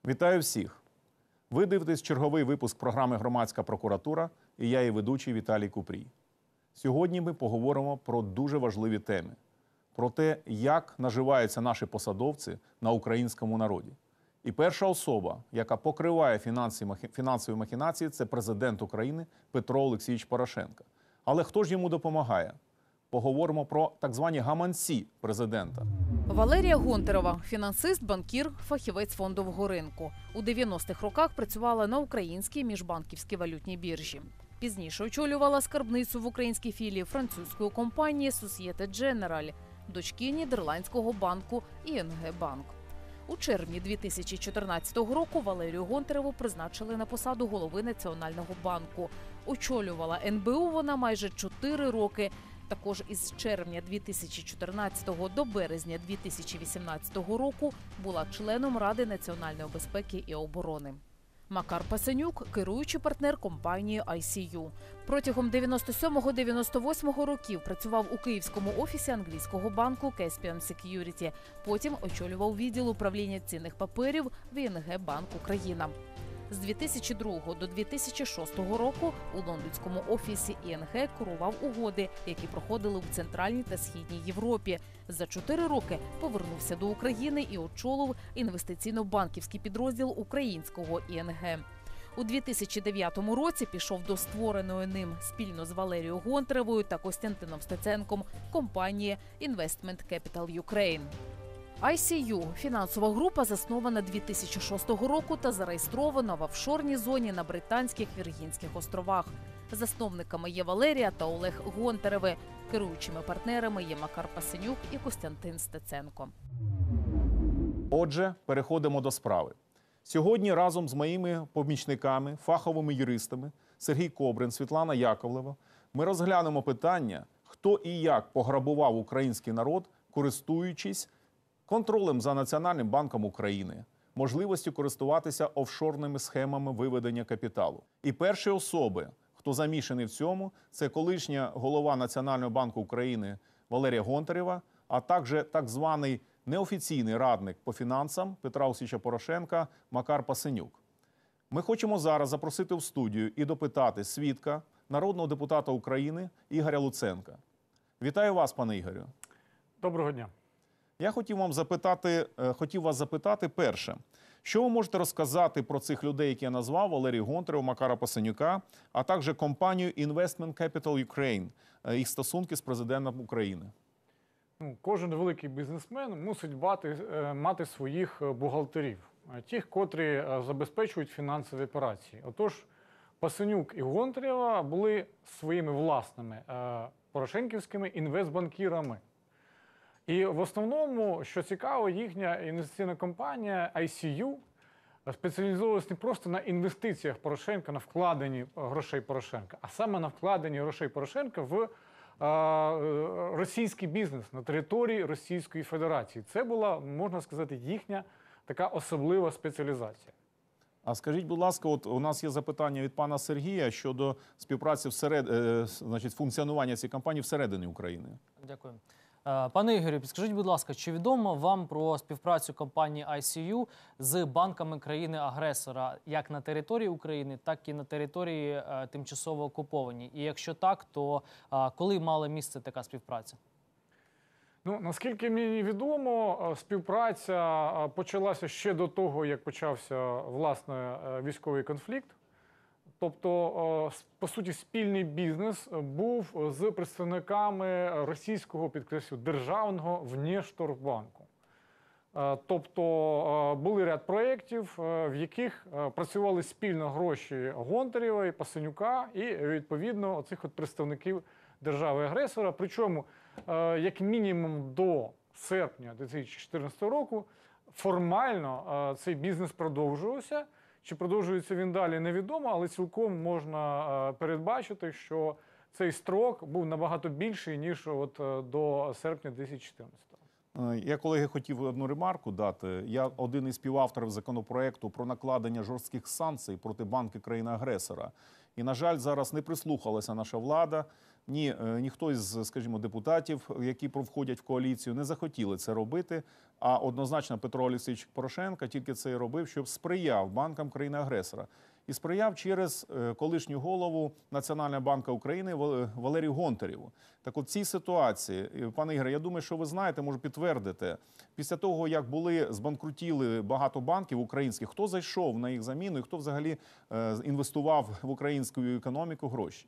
Вітаю всіх! Ви дивитесь черговий випуск програми «Громадська прокуратура» і я її ведучий Віталій Купрій. Сьогодні ми поговоримо про дуже важливі теми. Про те, як наживаються наші посадовці на українському народі. І перша особа, яка покриває фінансові махінації, це президент України Петро Олексійович Порошенко. Але хто ж йому допомагає? Поговоримо про так звані гаманці президента. Валерія Гонтарева – фінансист, банкір, фахівець фондового ринку. У 90-х роках працювала на українській міжбанківській валютній біржі. Пізніше очолювала скарбницю в українській філії французької компанії Société Générale, дочки нідерландського банку ING Bank. У червні 2014 року Валерію Гонтареву призначили на посаду голови Національного банку. Очолювала НБУ вона майже 4 роки. Також із червня 2014 до березня 2018 року була членом Ради національної безпеки і оборони. Макар Пасенюк – керуючий партнер компанії ICU. Протягом 97-98 років працював у київському офісі англійського банку Caspian Security. Потім очолював відділ управління цінних паперів в ING Банк Україна. З 2002 до 2006 року у лондонському офісі ING курував угоди, які проходили в Центральній та Східній Європі. За 4 роки повернувся до України і очолив інвестиційно-банківський підрозділ українського ING. У 2009 році пішов до створеної ним спільно з Валерією Гонтаревою та Костянтином Стеценком компанії Investment Capital Ukraine. ICU – фінансова група, заснована 2006 року та зареєстрована в офшорній зоні на Британських Віргінських островах. Засновниками є Валерія та Олег Гонтареви. Керуючими партнерами є Макар Пасенюк і Костянтин Стеценко. Отже, переходимо до справи. Сьогодні разом з моїми помічниками, фаховими юристами Сергій Кобрин, Світлана Яковлева ми розглянемо питання, хто і як пограбував український народ, користуючись контролем за Національним банком України, можливістю користуватися офшорними схемами виведення капіталу. І перші особи, хто замішаний в цьому, це колишня голова Національного банку України Валерія Гонтарева, а також так званий неофіційний радник по фінансам Петра Олексійовича Порошенка Макар Пасенюк. Ми хочемо зараз запросити в студію і допитати свідка, народного депутата України Ігоря Луценка. Вітаю вас, пане Ігорю. Доброго дня. Я хотів вас запитати перше, що ви можете розказати про цих людей, які я назвав, Валерію Гонтареву, Макара Пасенюка, а також компанію Investment Capital Ukraine, їх стосунки з президентом України? Кожен великий бізнесмен мусить мати своїх бухгалтерів, тих, котрі забезпечують фінансові операції. Отож, Пасенюк і Гонтарева були своїми власними порошенківськими інвестбанкірами. І в основному, що цікаво, їхня інвестиційна компанія ICU спеціалізувалась не просто на інвестиціях Порошенка, на вкладенні грошей Порошенка, а саме на вкладенні грошей Порошенка в російський бізнес на території Російської Федерації. Це була, можна сказати, їхня така особлива спеціалізація. А скажіть, будь ласка, от у нас є запитання від пана Сергія щодо співпраці функціонування цієї компанії всередині України. Дякую. Пане Ігорю, підскажіть, будь ласка, чи відомо вам про співпрацю компанії ICU з банками країни-агресора як на території України, так і на території тимчасово окупованій? І якщо так, то коли мала місце така співпраця? Наскільки мені відомо, співпраця почалася ще до того, як почався, власне, військовий конфлікт. Тобто, по суті, спільний бізнес був з представниками російського, підкреслю, державного Внешторгбанку. Тобто, були ряд проєктів, в яких працювали спільно гроші Гонтарева і Пасенюка і, відповідно, оцих представників держави-агресора. Причому, як мінімум до серпня 2014 року, формально цей бізнес продовжувався. Чи продовжується він далі, невідомо, але цілком можна передбачити, що цей строк був набагато більший, ніж до серпня 2014-го. Я, колеги, хотів одну ремарку дати. Я один із співавторів законопроекту про накладення жорстких санкцій проти банків країни-агресора. І, на жаль, зараз не прислухалася наша влада, ніхто із, скажімо, депутатів, які входять в коаліцію, не захотіли це робити. А однозначно Петро Олексійович Порошенко тільки це і робив, щоб сприяв банкам країни-агресора. І сприяв через колишню голову Національного банку України Валерію Гонтареву. Так от в цій ситуації, пане Ігоре, я думаю, що ви знаєте, можу підтвердити, після того, як збанкрутіли багато банків українських, хто зайшов на їх заміну і хто взагалі інвестував в українську економіку гроші?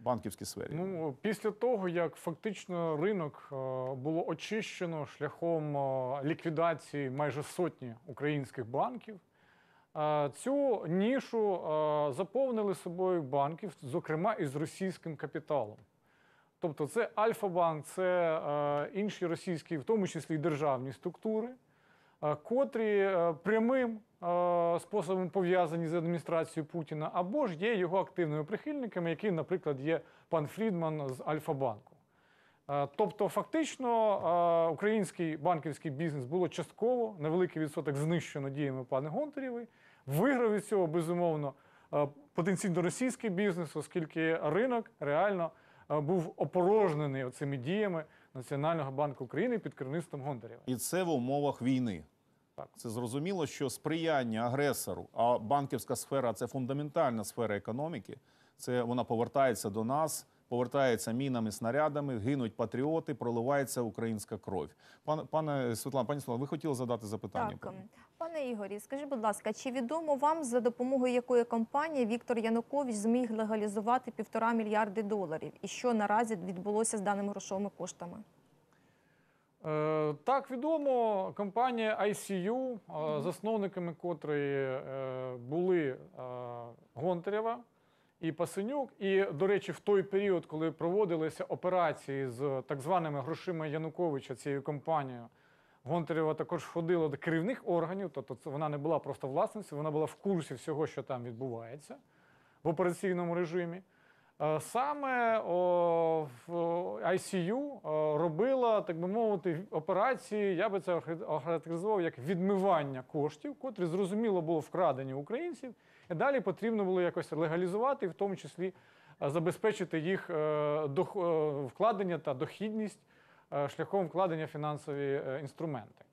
В банківській сфері. Ну, після того, як фактично ринок було очищено шляхом ліквідації майже сотні українських банків, цю нішу заповнили собою банки, зокрема і з російським капіталом. Тобто це Альфа-банк, це інші російські, в тому числі і державні структури, котрі прямим способом пов'язані з адміністрацією Путіна, або ж є його активними прихильниками, яким, наприклад, є пан Фрідман з Альфа-банку. Тобто, фактично, український банківський бізнес було частково, невеликий відсоток знищено діями пана Гонтаревої. Виграв від цього, безумовно, потенційно російський бізнес, оскільки ринок реально був опорожнений цими діями Національного банку України під керівництвом Гонтарева. І це в умовах війни. Так. Це зрозуміло, що сприяння агресору, а банківська сфера – це фундаментальна сфера економіки, це вона повертається до нас, повертається мінами, снарядами, гинуть патріоти, проливається українська кров. Пані Світлана, ви хотіли задати запитання? Так, пане Ігорі, скажіть, будь ласка, чи відомо вам, за допомогою якої компанії Віктор Янукович зміг легалізувати $1,5 мільярди доларів? І що наразі відбулося з даними грошовими коштами? Так, відомо, компанія ICU, засновниками котрої були Гонтарева і Пасенюк. І, до речі, в той період, коли проводилися операції з так званими грошима Януковича цією компанією, Гонтарева також входила до керівних органів, тобто вона не була просто власницею, вона була в курсі всього, що там відбувається в операційному режимі. Саме в ICU робила, так би мовити, операції, я би це охарактеризував як відмивання коштів, котрі, зрозуміло, було вкрадені українців, і далі потрібно було якось легалізувати, в тому числі забезпечити їх вкладення та дохідність шляхом вкладення в фінансові інструменти.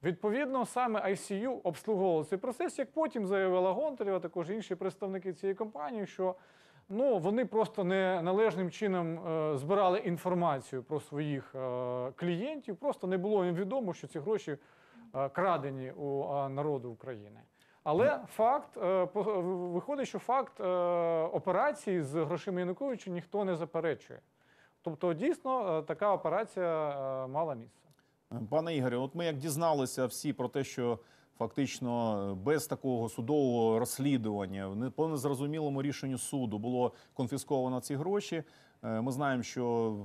Відповідно, саме ICU обслуговував цей процес, як потім заявила Гонтарева, також інші представники цієї компанії, що вони просто неналежним чином збирали інформацію про своїх клієнтів, просто не було їм відомо, що ці гроші крадені у народу України. Але виходить, що факт операції з грошима Януковича ніхто не заперечує. Тобто, дійсно, така операція мала місце. Пане Ігорю, от ми як дізналися всі про те, що фактично без такого судового розслідування, по незрозумілому рішенню суду було конфісковано ці гроші. Ми знаємо, що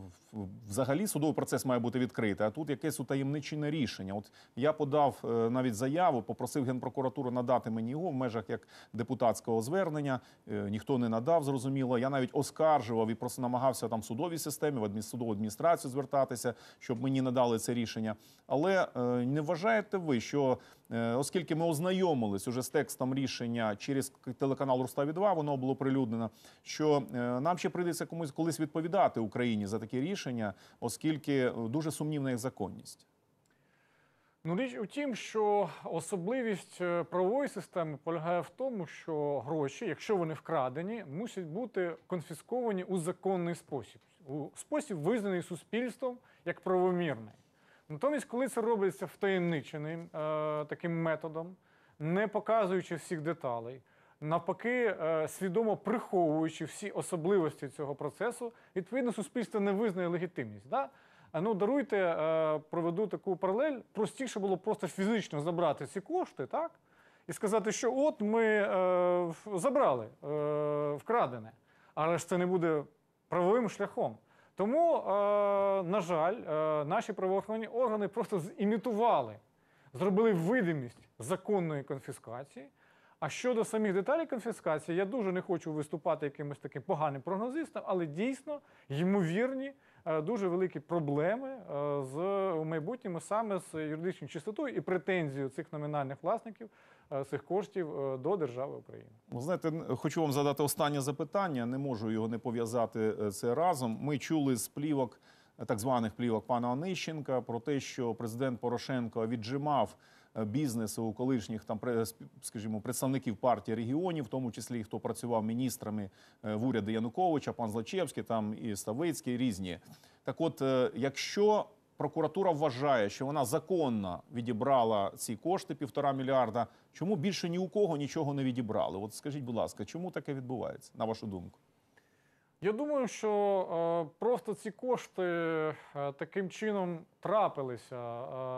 взагалі судовий процес має бути відкритий, а тут якесь утаємничене рішення. От я подав навіть заяву, попросив Генпрокуратуру надати мені його в межах як депутатського звернення. Ніхто не надав, зрозуміло. Я навіть оскаржував і просто намагався там в судовій системі, в судову адміністрацію звертатися, щоб мені надали це рішення. Але не вважаєте ви, що оскільки ми ознайомились уже з текстом рішення через телеканал Руставі-2, воно було прилюднено, що нам ще прийдеться комусь колись відповідати Україні за такі рішення, оскільки дуже сумнівна їх законність? Річ у тім, що особливість правової системи полягає в тому, що гроші, якщо вони вкрадені, мусять бути конфісковані у законний спосіб. У спосіб, визнаний суспільством як правомірний. Натомість, коли це робиться втаємниченим таким методом, не показуючи всіх деталей, навпаки, свідомо приховуючи всі особливості цього процесу, відповідно, суспільство не визнає легітимність. Да? Даруйте, проведу таку паралель, простіше було просто фізично забрати ці кошти, так? І сказати, що от ми забрали вкрадене, але ж це не буде правовим шляхом. Тому, на жаль, наші правоохоронні органи просто зімітували, зробили видимість законної конфіскації, А щодо самих деталей конфіскації, я дуже не хочу виступати якимось таким поганим прогнозистом, але дійсно ймовірні дуже великі проблеми у майбутньому саме з юридичною чистотою і претензією цих номінальних власників цих коштів до держави України. Ви знаєте, хочу вам задати останнє запитання, не можу його не пов'язати це разом. Ми чули з плівок, так званих плівок пана Онищенка, про те, що президент Порошенко віджимав бізнесу у колишніх там, скажімо, представників партії регіонів, в тому числі хто працював міністрами в уряді Януковича, пан Злочевський, там і Ставицький, різні. Так от, якщо прокуратура вважає, що вона законно відібрала ці кошти, 1,5 мільярда, чому більше ні у кого нічого не відібрали? От скажіть, будь ласка, чому таке відбувається, на вашу думку? Я думаю, що просто ці кошти таким чином трапилися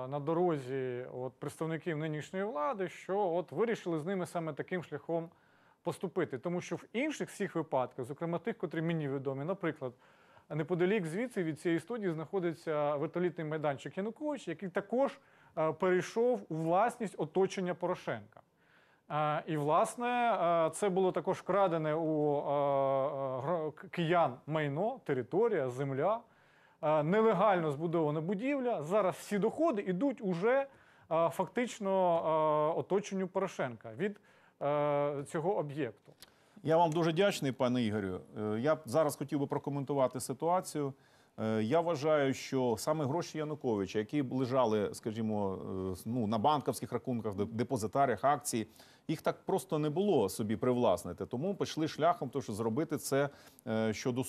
на дорозі представників нинішньої влади, що вирішили з ними саме таким шляхом поступити. Тому що в інших всіх випадках, зокрема тих, котрі мені відомі, наприклад, неподалік звідси від цієї студії знаходиться вертолітний майданчик Януковича, який також перейшов у власність оточення Порошенка. І, власне, це було також вкрадене у киян майно, територія, земля, нелегально збудована будівля. Зараз всі доходи йдуть уже фактично оточенню Порошенка від цього об'єкту. Я вам дуже вдячний, пане Ігорю. Я зараз хотів би прокоментувати ситуацію. Я вважаю, що саме гроші Януковича, які лежали, скажімо, на банківських рахунках, депозитаріях, акцій, їх так просто не було собі привласнити. Тому пішли шляхом, що зробити це щодо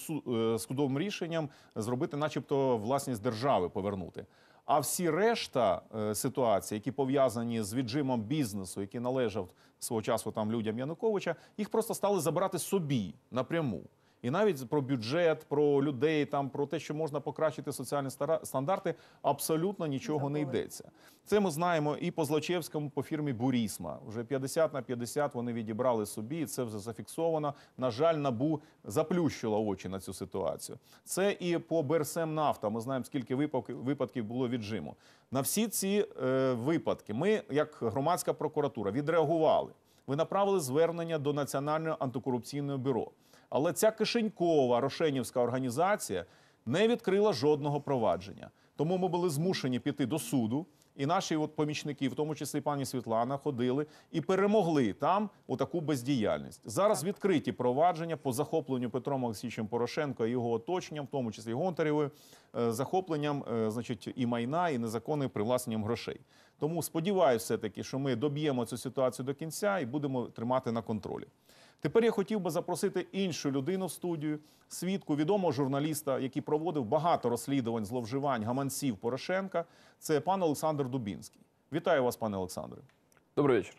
судовим рішенням, зробити начебто власність держави, повернути. А всі решта ситуацій, які пов'язані з віджимом бізнесу, який належав свого часу там людям Януковича, їх просто стали забирати собі напряму. І навіть про бюджет, про людей, там, про те, що можна покращити соціальні стандарти, абсолютно нічого не йдеться. Це ми знаємо і по Злочевському, по фірмі Бурісма. Вже 50/50 вони відібрали собі, і це вже зафіксовано. На жаль, НАБУ заплющило очі на цю ситуацію. Це і по Берсемнафта. Ми знаємо, скільки випадків було віджиму. На всі ці випадки ми, як громадська прокуратура, відреагували. Ви направили звернення до Національного антикорупційного бюро. Але ця кишенькова рошенівська організація не відкрила жодного провадження. Тому ми були змушені піти до суду, і наші помічники, в тому числі пані Світлана, ходили і перемогли там таку бездіяльність. Зараз відкриті провадження по захопленню Петром Олексійовичем Порошенко і його оточенням, в тому числі Гонтаревою, захопленням, значить, і майна, і незаконним привласненням грошей. Тому сподіваюся все-таки, що ми доб'ємо цю ситуацію до кінця і будемо тримати на контролі. Тепер я хотів би запросити іншу людину в студію, свідку, відомого журналіста, який проводив багато розслідувань зловживань гаманців Порошенка. Це пан Олександр Дубінський. Вітаю вас, пане Олександре. Добрий вечір.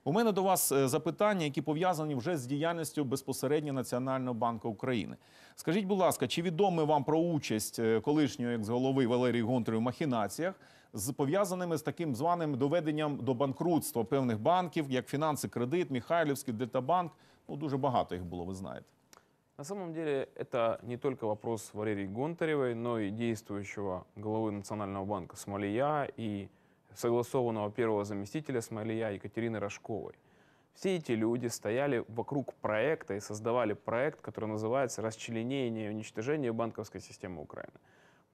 У мене до вас запитання, які пов'язані вже з діяльністю безпосередньо Національного банку України. Скажіть, будь ласка, чи відомо вам про участь колишнього екс-голови Валерії Гонтаревої в махінації, пов'язаними з таким званим доведенням до банкрутства певних банків, як Фінанси Кредит, Михайлівський, Дельтабанк? Дуже багато їх було, ви знаєте. На самом деле это не только вопрос Валерии Гонтаревой, но и действующего главы Национального банка Смолия и согласованного первого заместителя Смолия Екатерины Рожковой. Все эти люди стояли вокруг проекта и создавали проект, который называется «Расчленение и уничтожение банковской системы Украины».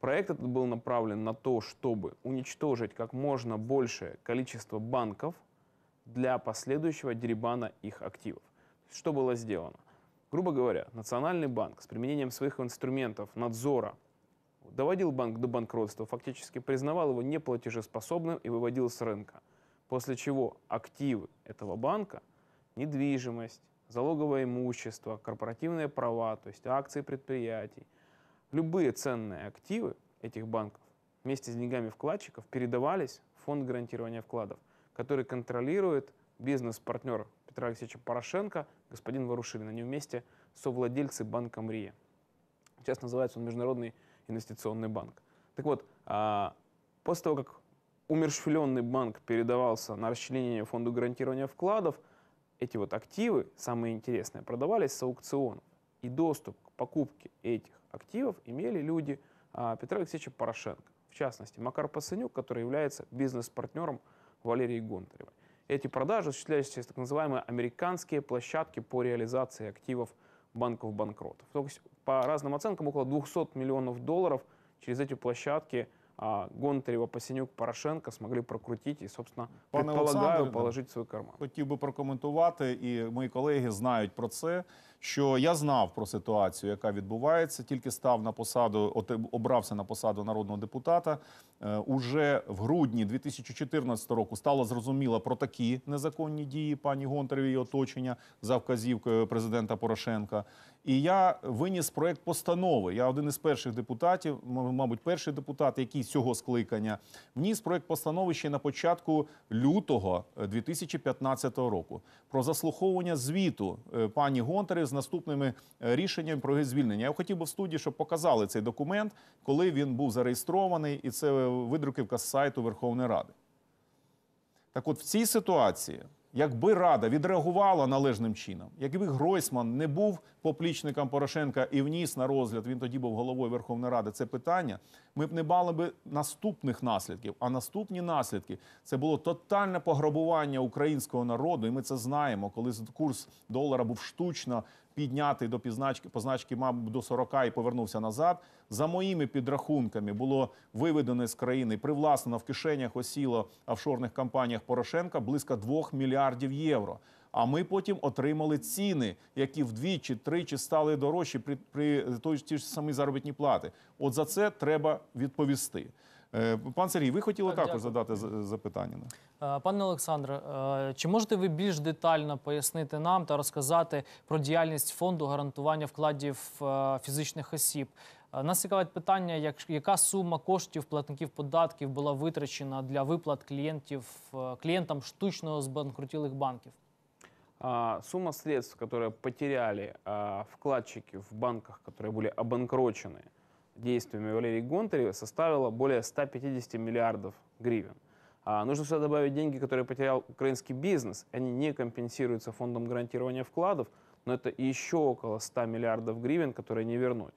Проект этот был направлен на то, чтобы уничтожить как можно большее количество банков для последующего дерибана их активов. Что было сделано? Грубо говоря, Национальный банк с применением своих инструментов надзора доводил банк до банкротства, фактически признавал его неплатежеспособным и выводил с рынка. После чего активы этого банка, недвижимость, залоговое имущество, корпоративные права, то есть акции предприятий, любые ценные активы этих банков вместе с деньгами вкладчиков передавались в фонд гарантирования вкладов, который контролирует бизнес-партнер Петра Алексеевича Порошенко, господин Ворушилин. Они вместе совладельцы банка МРИА. Сейчас называется он Международный инвестиционный банк. Так вот, после того, как умерщвленный банк передавался на расчленение фонду гарантирования вкладов, эти вот активы, самые интересные, продавались с аукционов. И доступ к покупке этих активов имели люди Петра Алексеевича Порошенко. В частности, Макар Пасынюк, который является бизнес-партнером Валерии Гонтаревой. Эти продажи осуществлялись через так называемые американские площадки по реализации активов банков-банкротов. То есть, по разным оценкам, около 200 миллионов долларов через эти площадки Гонтарева, Пасенюк, Порошенко смогли прокрутить и, собственно, Пане предполагаю, Олександре, положить в свой карман. Хотів би прокоментувати, і мої колеги знають про це, що я знав про ситуацію, яка відбувається, тільки став на посаду, обрався на посаду народного депутата. Уже в грудні 2014 року стало зрозуміло про такі незаконні дії пані Гонтаревої і оточення за вказівкою президента Порошенка. І я виніс проект постанови. Я один із перших депутатів, мабуть, перший депутат, який з цього скликання, вніс проект постанови ще на початку лютого 2015 року про заслуховування звіту пані Гонтаревої з наступними рішеннями про її звільнення. Я хотів би в студії, щоб показали цей документ, коли він був зареєстрований, і це видруківка з сайту Верховної Ради. Так от, в цій ситуації, якби Рада відреагувала належним чином, якби Гройсман не був поплічником Порошенка і вніс на розгляд, він тоді був головою Верховної Ради, це питання, ми б не мали б наступних наслідків. А наступні наслідки – це було тотальне пограбування українського народу, і ми це знаємо, коли курс долара був штучно піднятий до позначки, мабуть, до 40 і повернувся назад. За моїми підрахунками, було виведено з країни, привласнено в кишенях осіло офшорних компаніях Порошенка близько 2 мільярдів євро. А ми потім отримали ціни, які вдвічі-тричі стали дорожчі при ті ж самі заробітні плати. От за це треба відповісти. Пан Сергій, ви хотіли також задати запитання? Пане Олександре, чи можете ви більш детально пояснити нам та розказати про діяльність фонду гарантування вкладів фізичних осіб? Нас цікавить питання, яка сума коштів платників податків була витрачена для виплат клієнтам штучно збанкрутілих банків? Сумма средств, которые потеряли вкладчики в банках, которые были обанкрочены действиями Валерии Гонтаревой, составила более 150 миллиардов гривен. Нужно сюда добавить деньги, которые потерял украинский бизнес. Они не компенсируются фондом гарантирования вкладов, но это еще около 100 миллиардов гривен, которые не вернуть.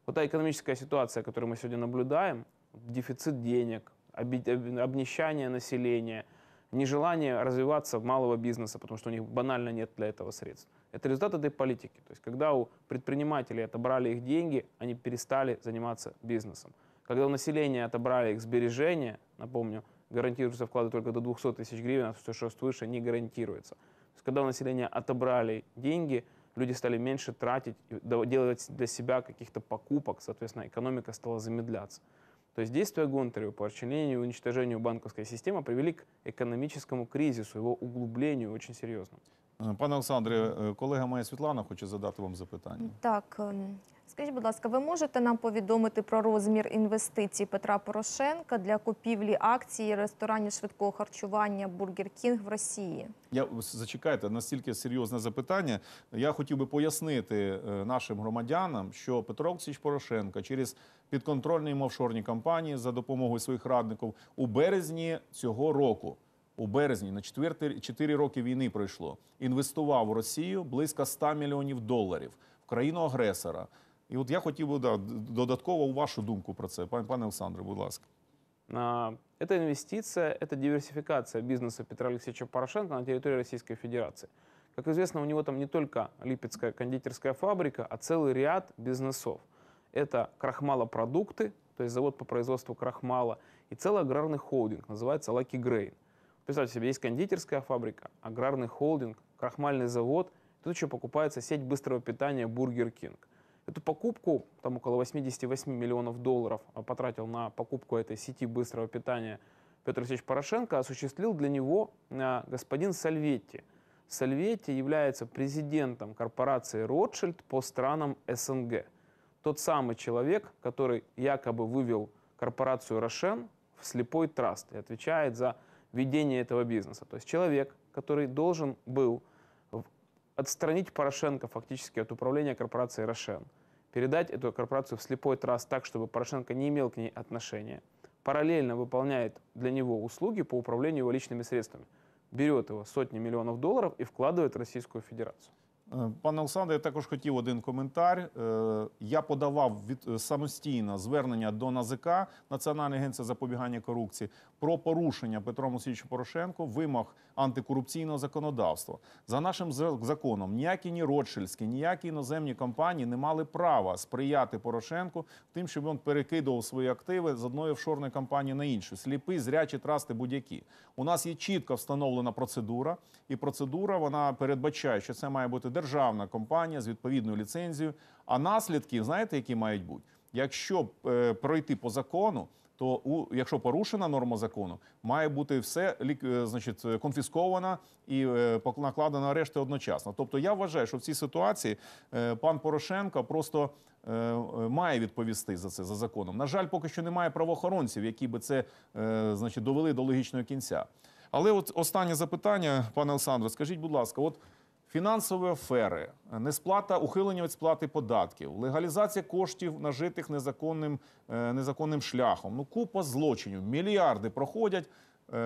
Вот та экономическая ситуация, которую мы сегодня наблюдаем, дефицит денег, обнищание населения, нежелание развиваться малого бизнеса, потому что у них банально нет для этого средств. Это результат этой политики. То есть, когда у предпринимателей отобрали их деньги, они перестали заниматься бизнесом. Когда у населения отобрали их сбережения, напомню, гарантируются вклады только до 200 тысяч гривен, а все, что свыше, не гарантируется. То есть, когда у населения отобрали деньги, люди стали меньше тратить, делать для себя каких-то покупок, соответственно, экономика стала замедляться. То есть действия Гонтаревой по расчленению и уничтожению банковской системы привели к экономическому кризису, его углублению очень серьезному. Пане Олександре, колега моя Світлана хоче задати вам запитання. Так, скажіть, будь ласка, ви можете нам повідомити про розмір інвестицій Петра Порошенка для купівлі акцій ресторанів швидкого харчування «Бургер Кінг» в Росії? Зачекайте, настільки серйозне запитання. Я хотів би пояснити нашим громадянам, що Петро Олексійович Порошенко через підконтрольні йому офшорні компанії за допомогою своїх радників у березні цього року, у березні, на 4 роки війни пройшло, інвестував в Росію близько 100 мільйонів доларів в країну-агресора. І от я хотів би додатково вашу думку про це. Пане Олександре, будь ласка. Эта инвестиция, это диверсификация бизнеса Петра Алексеевича Порошенко на территории Российской Федерации. Как известно, у него там не только Липецкая кондитерская фабрика, а целый ряд бизнесов. Это крахмалопродукты, то есть завод по производству крахмала, и целый аграрный холдинг, называется Lucky Grain. Представьте себе, есть кондитерская фабрика, аграрный холдинг, крахмальный завод. Тут еще покупается сеть быстрого питания Burger King. Эту покупку, там около 88 миллионов долларов потратил на покупку этой сети быстрого питания Петр Алексеевич Порошенко, осуществил для него господин Сальветти. Сальветти является президентом корпорации Ротшильд по странам СНГ. Тот самый человек, который якобы вывел корпорацию Рошен в слепой траст и отвечает за ведение этого бизнеса. То есть человек, который должен был отстранить Порошенко фактически от управления корпорацией Рошен, передать эту корпорацию в слепой траст так, чтобы Порошенко не имел к ней отношения, параллельно выполняет для него услуги по управлению его личными средствами, берет его сотни миллионов долларов и вкладывает в Российскую Федерацию. Пане Олександре, я також хотів один коментар. Я подавав самостійно звернення до НАЗК, Національної агенції запобігання корупції, про порушення Петром Олексійовичем Порошенко вимог антикорупційного законодавства. За нашим законом ніякі ні Ротшильдські, ніякі іноземні компанії не мали права сприяти Порошенку тим, щоб він перекидував свої активи з одної офшорної компанії на іншу. Сліпі, зрячі, трасти, будь-які. У нас є чітко встановлена процедура, і процедура вона передбачає, що це має бути державна компанія з відповідною ліцензією. А наслідки, знаєте, які мають бути? Якщо пройти по закону, то якщо порушена норма закону, має бути все значить, конфісковано і накладено арешти одночасно. Тобто я вважаю, що в цій ситуації пан Порошенко просто має відповісти за це, за законом. На жаль, поки що немає правоохоронців, які би це значить, довели до логічного кінця. Але от останнє запитання, пане Олександре, скажіть, будь ласка, от фінансові афери, несплата, ухилення від сплати податків, легалізація коштів, нажитих незаконним шляхом. Ну, купа злочинів, мільярди проходять,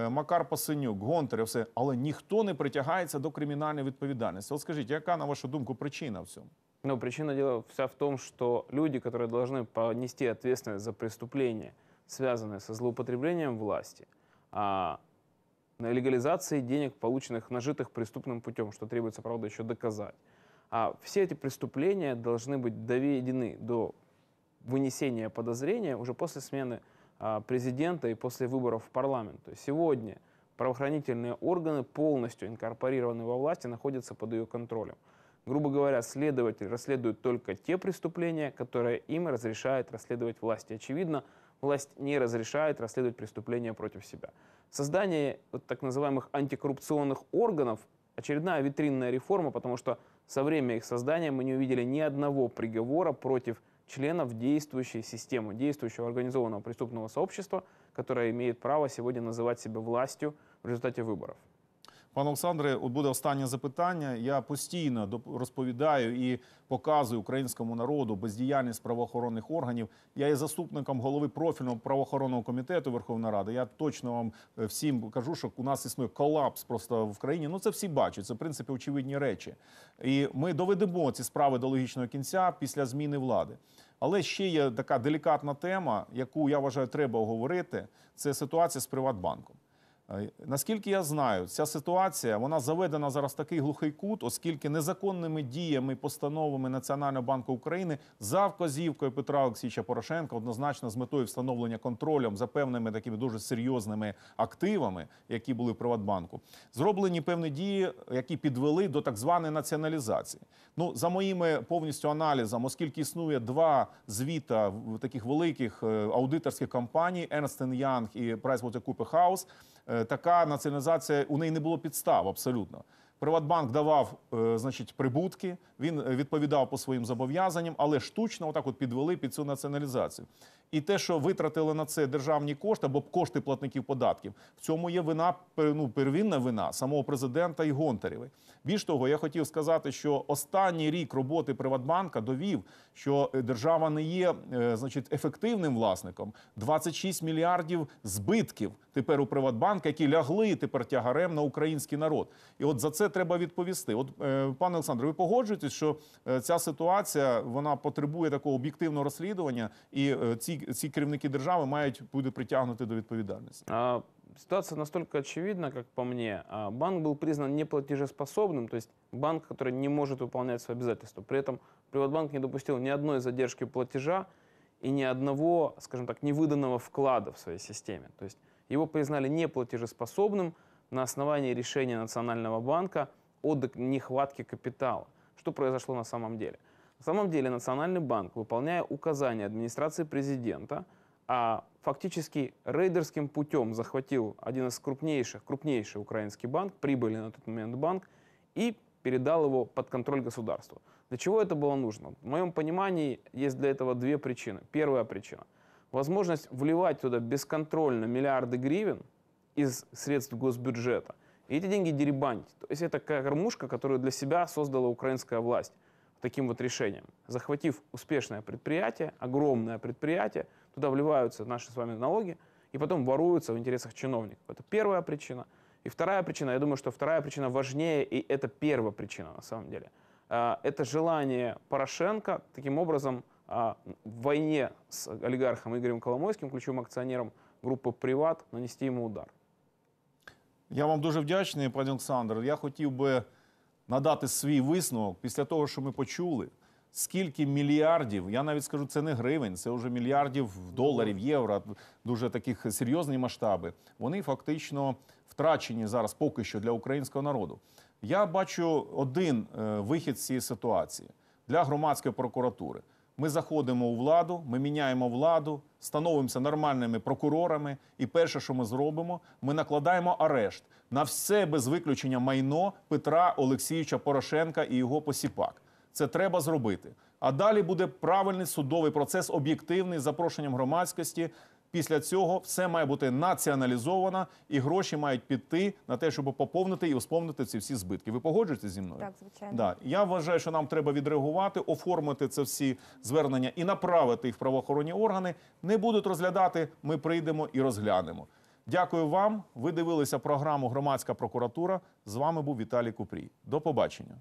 Макар Пасенюк, Гонтарев, все, але ніхто не притягається до кримінальної відповідальності. От скажіть, яка, на вашу думку, причина в цьому? Но причина дела вся в том, что люди, которые должны понести ответственность за преступления, связанные со злоупотреблением власти, на легализации денег, полученных, нажитых преступным путем, что требуется, правда, еще доказать. А все эти преступления должны быть доведены до вынесения подозрения уже после смены президента и после выборов в парламент. То есть сегодня правоохранительные органы, полностью инкорпорированные во власти, находятся под ее контролем. Грубо говоря, следователь расследует только те преступления, которые им разрешает расследовать власть. И, очевидно, власть не разрешает расследовать преступления против себя. Создание вот так называемых антикоррупционных органов – очередная витринная реформа, потому что со времени их создания мы не увидели ни одного приговора против членов действующей системы, действующего организованного преступного сообщества, которое имеет право сегодня называть себя властью в результате выборов. Пане Олександре, от буде останнє запитання. Я постійно розповідаю і показую українському народу бездіяльність правоохоронних органів. Я є заступником голови профільного правоохоронного комітету Верховної Ради. Я точно вам всім кажу, що у нас існує колапс просто в країні. Ну, це всі бачать, це, в принципі, очевидні речі. І ми доведемо ці справи до логічного кінця після зміни влади. Але ще є така делікатна тема, яку, я вважаю, треба оговорити. Це ситуація з Приватбанком. Наскільки я знаю, ця ситуація, вона заведена зараз в такий глухий кут, оскільки незаконними діями і постановами Національного банку України за вказівкою Петра Олексійовича Порошенка, однозначно з метою встановлення контролем за певними такими дуже серйозними активами, які були в Приватбанку, зроблені певні дії, які підвели до так званої націоналізації. Ну, за моїми повністю аналізом, оскільки існує два звіта таких великих аудиторських компаній, Ernst & Young і PricewaterhouseCoopers, така націоналізація, у неї не було підстав абсолютно. Приватбанк давав, значить, прибутки, він відповідав по своїм зобов'язанням, але штучно отак от підвели під цю націоналізацію. І те, що витратили на це державні кошти або кошти платників податків, в цьому є вина, ну, первинна вина самого президента і Гонтарєвої. Більш того, я хотів сказати, що останній рік роботи Приватбанка довів, що держава не є, значить, ефективним власником. 26 мільярдів збитків тепер у Приватбанка, які лягли тепер тягарем на український народ. І от за це треба відповісти. От, пане Олександре, ви погоджуєтесь, що ця ситуація, вона потребує такого об'єктивного розслідування, і ці керівники держави мають бути притягнуті до відповідальності? Ситуация настолько очевидна, как по мне. Банк был признан неплатежеспособным, то есть банк, который не может выполнять свои обязательства. При этом Приватбанк не допустил ни одной задержки платежа и ни одного, скажем так, невыданного вклада в своей системе. То есть его признали неплатежеспособным на основании решения Национального банка о нехватке капитала. Что произошло на самом деле? На самом деле Национальный банк, выполняя указания администрации президента, фактически рейдерским путем захватил один из крупнейший украинский банк, прибыльный на тот момент банк, и передал его под контроль государства. Для чего это было нужно? В моем понимании есть для этого две причины. Первая причина – возможность вливать туда бесконтрольно миллиарды гривен из средств госбюджета, и эти деньги деребанить. То есть это кормушка, которую для себя создала украинская власть таким вот решением. Захватив успешное предприятие, огромное предприятие, туда вливаются наши с вами налоги и потом воруются в интересах чиновников. Это первая причина. И вторая причина, я думаю, что вторая причина важнее, и это первая причина на самом деле. Это желание Порошенко таким образом в войне с олигархом Игорем Коломойским, ключевым акционером группы «Приват» нанести ему удар. Я вам дуже вдячний, пане Олександр. Я хотів би надати свій висновок після того, що ми почули, скільки мільярдів, я навіть скажу, це не гривень, це вже мільярдів доларів, євро, дуже таких серйозні масштаби. Вони фактично втрачені зараз поки що для українського народу. Я бачу один вихід з цієї ситуації для громадської прокуратури. Ми заходимо у владу, ми міняємо владу, становимося нормальними прокурорами, і перше, що ми зробимо, ми накладаємо арешт на все без виключення майно Петра Олексійовича Порошенка і його посіпак. Це треба зробити. А далі буде правильний судовий процес, об'єктивний, з запрошенням громадськості. Після цього все має бути націоналізовано, і гроші мають піти на те, щоб поповнити і восполнити ці всі збитки. Ви погоджуєтеся зі мною? Так, звичайно. Да. Я вважаю, що нам треба відреагувати, оформити це всі звернення і направити їх в правоохоронні органи. Не будуть розглядати, ми прийдемо і розглянемо. Дякую вам. Ви дивилися програму «Громадська прокуратура». З вами був Віталій Купрій. До побачення.